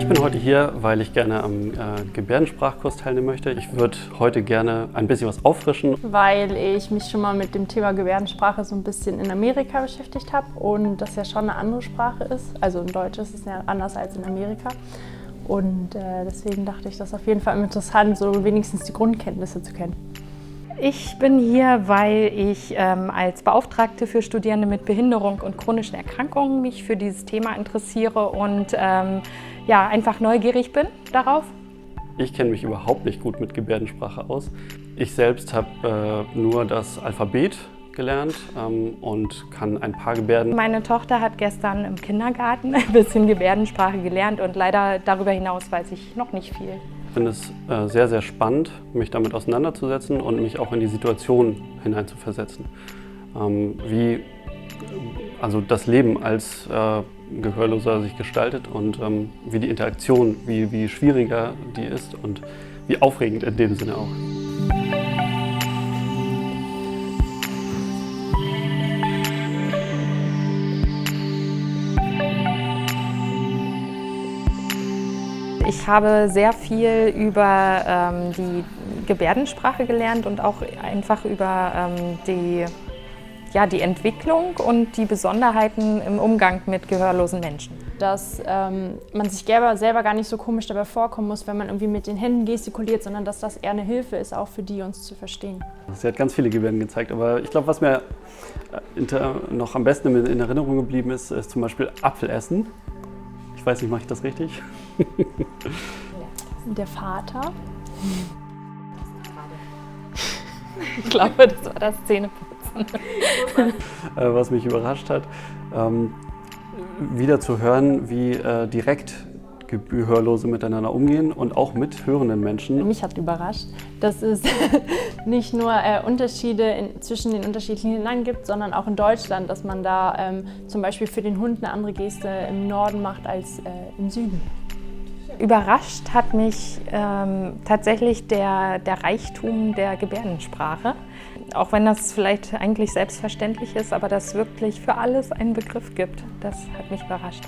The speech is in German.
Ich bin heute hier, weil ich gerne am Gebärdensprachkurs teilnehmen möchte. Ich würde heute gerne ein bisschen was auffrischen. Weil ich mich schon mal mit dem Thema Gebärdensprache so ein bisschen in Amerika beschäftigt habe und das ja schon eine andere Sprache ist. Also in Deutsch ist es ja anders als in Amerika. Und deswegen dachte ich, das ist auf jeden Fall interessant, so wenigstens die Grundkenntnisse zu kennen. Ich bin hier, weil ich als Beauftragte für Studierende mit Behinderung und chronischen Erkrankungen mich für dieses Thema interessiere und ja, einfach neugierig bin darauf. Ich kenne mich überhaupt nicht gut mit Gebärdensprache aus. Ich selbst habe nur das Alphabet gelernt und kann ein paar Gebärden. Meine Tochter hat gestern im Kindergarten ein bisschen Gebärdensprache gelernt und leider darüber hinaus weiß ich noch nicht viel. Ich finde es sehr, sehr spannend, mich damit auseinanderzusetzen und mich auch in die Situation hineinzuversetzen. Wie also das Leben als Gehörloser sich gestaltet und wie die Interaktion, wie schwieriger die ist und wie aufregend in dem Sinne auch. Ich habe sehr viel über die Gebärdensprache gelernt und auch einfach über die Entwicklung und die Besonderheiten im Umgang mit gehörlosen Menschen. Dass man sich selber gar nicht so komisch dabei vorkommen muss, wenn man irgendwie mit den Händen gestikuliert, sondern dass das eher eine Hilfe ist, auch für die, uns zu verstehen. Sie hat ganz viele Gebärden gezeigt, aber ich glaube, was mir noch am besten in Erinnerung geblieben ist, ist zum Beispiel Apfelessen. Ich weiß nicht, mache ich das richtig? Der Vater. Ich glaube, das war das Zähneputzen. Was mich überrascht hat, wieder zu hören, wie direkt Gehörlose miteinander umgehen und auch mit hörenden Menschen. Mich hat überrascht, dass es nicht nur Unterschiede zwischen den unterschiedlichen Ländern gibt, sondern auch in Deutschland, dass man da zum Beispiel für den Hund eine andere Geste im Norden macht als im Süden. Überrascht hat mich tatsächlich der Reichtum der Gebärdensprache. Auch wenn das vielleicht eigentlich selbstverständlich ist, aber dass es wirklich für alles einen Begriff gibt, das hat mich überrascht.